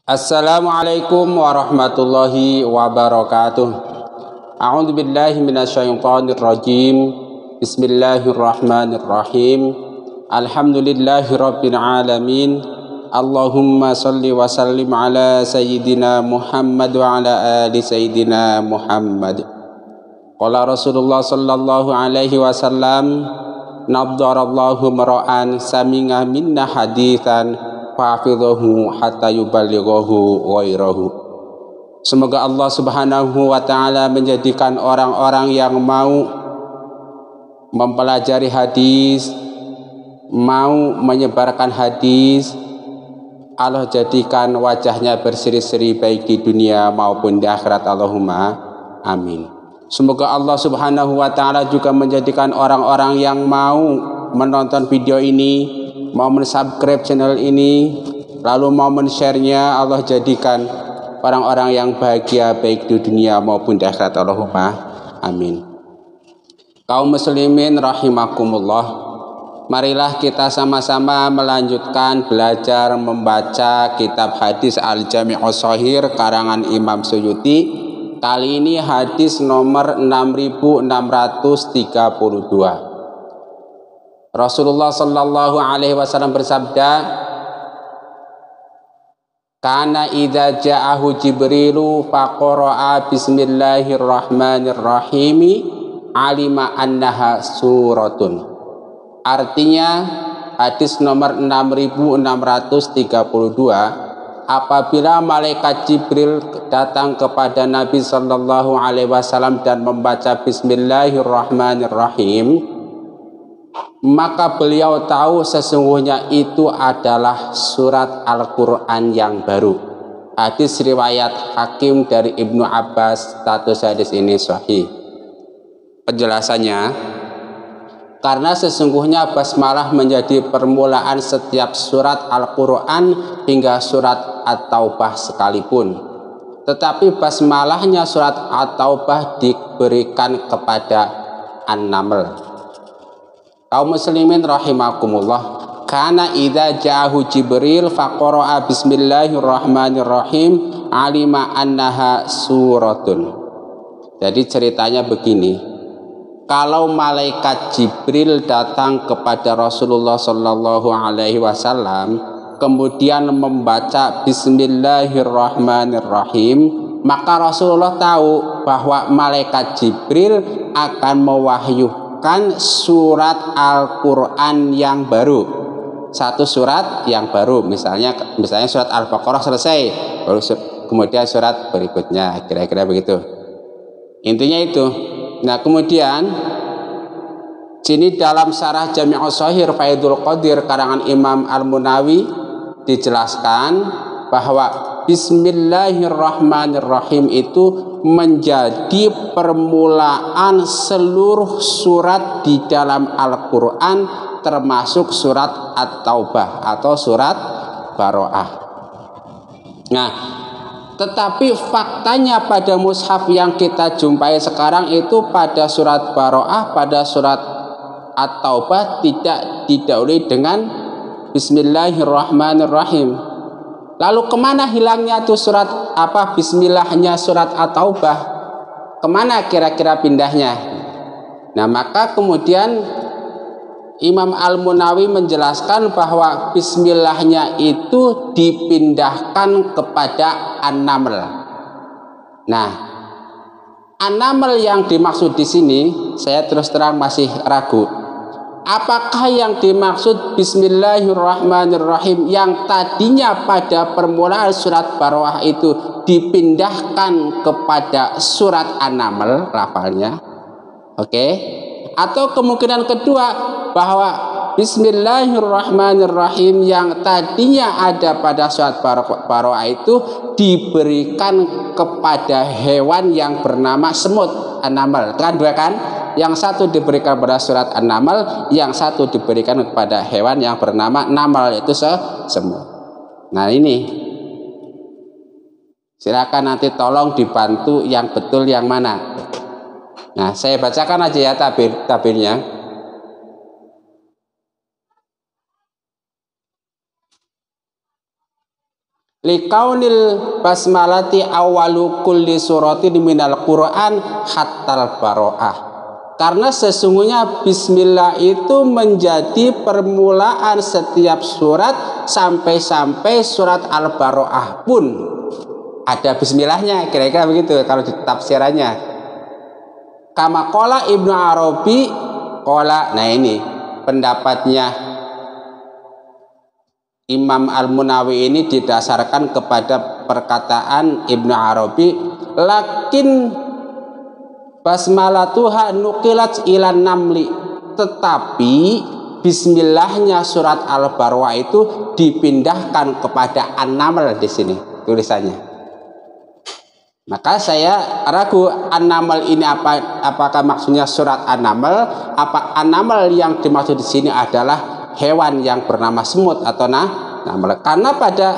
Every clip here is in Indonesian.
Assalamualaikum warahmatullahi wabarakatuh. A'udzu billahi minasyaitonir rajim. Bismillahirrahmanirrahim. Alhamdulillahirabbil alamin. Allahumma shalli wa sallim ala sayyidina Muhammad wa ala ali sayyidina Muhammad. Qala Rasulullah sallallahu alaihi wasallam, naddarallahu mar'an sami'a minna haditsan fa'afidhahu hatta yuballighahu ghairahu. Semoga Allah Subhanahu wa taala menjadikan orang-orang yang mau mempelajari hadis, mau menyebarkan hadis, Allah jadikan wajahnya berseri-seri baik di dunia maupun di akhirat. Allahumma amin. Semoga Allah Subhanahu wa taala juga menjadikan orang-orang yang mau menonton video ini, mau mensubscribe channel ini, lalu mau men-share-nya, Allah jadikan orang-orang yang bahagia baik di dunia maupun di akhirat. Allahumma amin. Kaum muslimin rahimakumullah, marilah kita sama-sama melanjutkan belajar membaca kitab hadis Al-Jami'us Shahih karangan Imam Suyuti. Kali ini hadis nomor 6632. Rasulullah sallallahu alaihi wasallam bersabda, "Kana idza ja'ahu Jibrilu faqara'a bismillahirrahmanirrahim alima annaha suratun." Artinya hadis nomor 6632, apabila malaikat Jibril datang kepada Nabi sallallahu alaihi wasallam dan membaca bismillahirrahmanirrahim, maka beliau tahu sesungguhnya itu adalah surat Al-Quran yang baru. Hadis riwayat Hakim dari Ibnu Abbas. Status hadis ini sahih. Penjelasannya, karena sesungguhnya basmalah menjadi permulaan setiap surat Al-Quran hingga surat At-Taubah sekalipun. Tetapi basmalahnya surat At-Taubah diberikan kepada An-Naml. Kaum muslimin rahimakumullah, kana idza ja'ahu Jibril faqara'a bismillahirrahmanirrahim alima annaha suratun. Jadi ceritanya begini, kalau malaikat Jibril datang kepada Rasulullah sallallahu alaihi wasallam kemudian membaca bismillahirrahmanirrahim, maka Rasulullah tahu bahwa malaikat Jibril akan mewahyukan surat Al-Quran yang baru, satu surat yang baru, misalnya surat Al-Baqarah selesai, baru kemudian surat berikutnya, kira-kira begitu intinya itu. Nah kemudian sini dalam Syarah Jami'us Shahih Faidul Qadir karangan Imam Al-Munawi dijelaskan bahwa bismillahirrahmanirrahim itu menjadi permulaan seluruh surat di dalam Al-Quran, termasuk surat At-Taubah atau surat Baro'ah. Nah, tetapi faktanya pada mushaf yang kita jumpai sekarang itu pada surat Baro'ah, pada surat At-Taubah tidak didahului dengan bismillahirrahmanirrahim. Lalu kemana hilangnya tuh surat bismillahnya surat At-Taubah? Kemana kira-kira pindahnya? Nah maka kemudian Imam Al-Munawi menjelaskan bahwa bismillahnya itu dipindahkan kepada An-Naml. Nah An-Naml yang dimaksud di sini saya terus terang masih ragu. Apakah yang dimaksud bismillahirrahmanirrahim yang tadinya pada permulaan surat Baro'ah itu dipindahkan kepada surat An-Naml lafalnya? Oke. Atau kemungkinan kedua bahwa bismillahirrahmanirrahim yang tadinya ada pada surat Baro'ah itu diberikan kepada hewan yang bernama semut, An-Naml. Kan dua kan? Yang satu diberikan pada surat An-Naml, yang satu diberikan kepada hewan yang bernama Naml, yaitu semut. Nah ini silakan nanti tolong dibantu yang betul yang mana. Nah saya bacakan aja ya tabirnya. Likaunil basmalati awalu kulli suratin minal Qur'an hattal baro'ah. Karena sesungguhnya bismillah itu menjadi permulaan setiap surat sampai surat Al-Baro'ah pun ada bismillahnya, kira-kira begitu kalau tafsirannya. Kama qala Ibnu Arabi qala, nah ini pendapatnya Imam Al-Munawi ini didasarkan kepada perkataan Ibnu Arabi, lakin basmalatuha nuqilat ilan namli, tetapi bismillahnya surat Al-Baro'ah itu dipindahkan kepada An-Naml di sini tulisannya. Maka saya ragu An-Naml ini apakah maksudnya surat An-Naml? Apa An-Naml yang dimaksud di sini adalah hewan yang bernama semut atau naml? Karena pada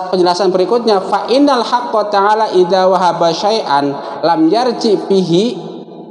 penjelasan berikutnya, fa innal haqqa ta'ala idza wahaba syai'an lam yarji bihi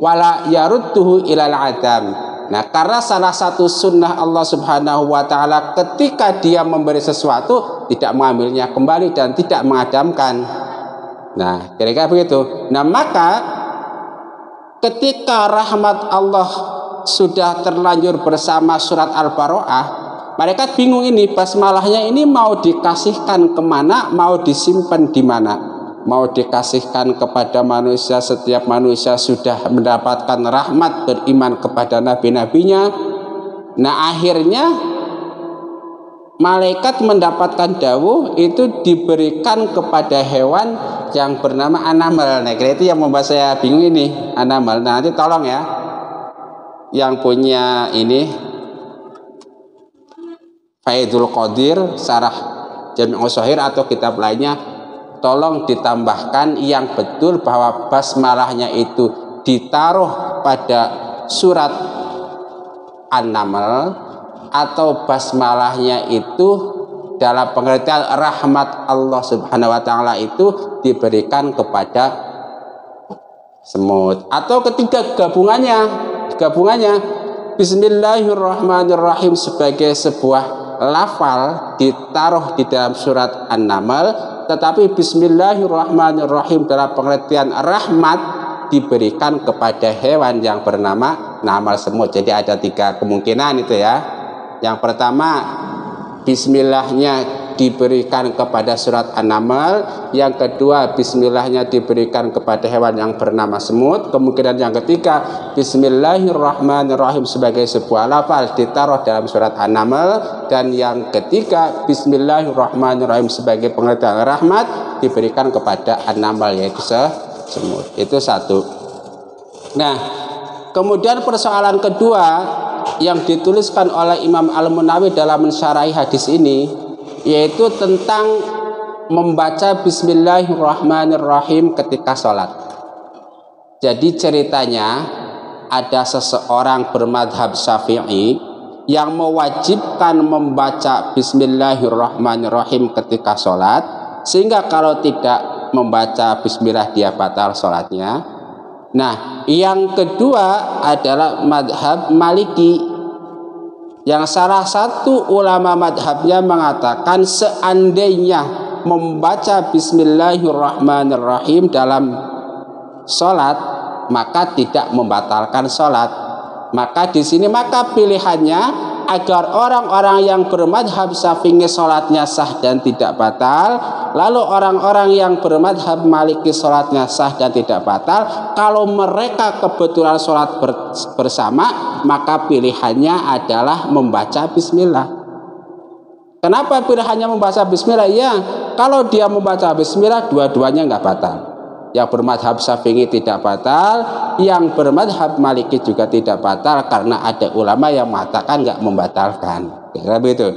wala yarudduhu ilal adam. Nah, karena salah satu sunnah Allah Subhanahu wa taala ketika dia memberi sesuatu tidak mengambilnya kembali dan tidak mengadamkan. Nah, kira-kira begitu. Nah, maka ketika rahmat Allah sudah terlanjur bersama surat Al-Baro'ah, mereka bingung ini basmalahnya ini mau dikasihkan kemana, mau disimpan di mana, mau dikasihkan kepada manusia, setiap manusia sudah mendapatkan rahmat beriman kepada nabi-nabinya. Nah, akhirnya malaikat mendapatkan dawuh itu diberikan kepada hewan yang bernama An-Naml. Nah, itu yang membuat saya bingung ini An-Naml. Nah, nanti tolong ya yang punya ini Faidul Qadir Syarah Jami'us Shahih atau kitab lainnya, tolong ditambahkan yang betul bahwa basmalahnya itu ditaruh pada surat An-Naml atau basmalahnya itu dalam pengertian rahmat Allah Subhanahu wa taala itu diberikan kepada semut, atau ketiga gabungannya Bismillahirrahmanirrahim sebagai sebuah lafal ditaruh di dalam surat An-Naml, tetapi Bismillahirrahmanirrahim dalam pengertian rahmat diberikan kepada hewan yang bernama naml semut. Jadi ada tiga kemungkinan itu ya. Yang pertama, bismillahnya diberikan kepada surat An-Naml. Yang kedua, bismillahnya diberikan kepada hewan yang bernama semut. Kemungkinan yang ketiga, Bismillahirrahmanirrahim sebagai sebuah lafal ditaruh dalam surat An-Naml. Dan yang ketiga, Bismillahirrahmanirrahim sebagai pengertian rahmat diberikan kepada An-Naml, yaitu semut. Itu satu. Nah, kemudian persoalan kedua yang dituliskan oleh Imam Al-Munawi dalam mensyarahi hadis ini, yaitu tentang membaca Bismillahirrahmanirrahim ketika sholat. Jadi ceritanya ada seseorang bermadhab Syafi'i yang mewajibkan membaca Bismillahirrahmanirrahim ketika sholat, sehingga kalau tidak membaca Bismillah dia batal sholatnya. Nah, yang kedua adalah madhab Maliki, yang salah satu ulama madhabnya mengatakan seandainya membaca Bismillahirrahmanirrahim dalam sholat maka tidak membatalkan sholat. Maka di sini pilihannya agar orang-orang yang bermadhab Syafi'i sholatnya sah dan tidak batal, lalu orang-orang yang bermadhab Maliki sholatnya sah dan tidak batal. Kalau mereka kebetulan sholat bersama, maka pilihannya adalah membaca Bismillah. Kenapa pilihannya membaca Bismillah? Ya, kalau dia membaca Bismillah dua-duanya nggak batal. Yang bermadhab Syafi'i tidak batal, yang bermadhab Maliki juga tidak batal, karena ada ulama yang mengatakan nggak membatalkan. Kira begitu.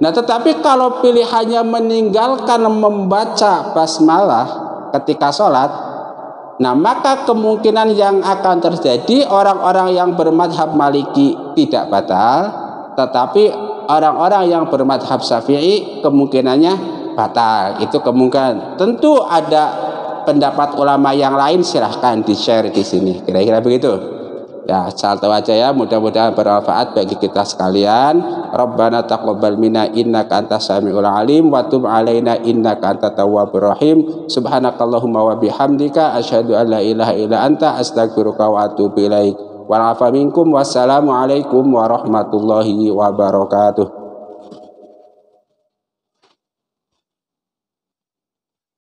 Nah, tetapi kalau pilihannya meninggalkan membaca basmalah ketika sholat, nah maka kemungkinan yang akan terjadi orang-orang yang bermadhab Maliki tidak batal, tetapi orang-orang yang bermadhab Syafi'i kemungkinannya batal. Itu kemungkinan. Tentu ada pendapat ulama yang lain, silahkan di-share di sini. Kira-kira begitu. Ya, asal tahu aja ya, mudah-mudahan bermanfaat bagi kita sekalian. Rabbana taqabbal minna innaka antas samiul alim wa tub alaina innaka antat tawwabur rahim. Subhanakallahumma wa bihamdika asyhadu an la ilaha illa anta astaghfiruka wa atubu ilaik. Wa afa minkum wassalamu alaikum warahmatullahi wabarakatuh.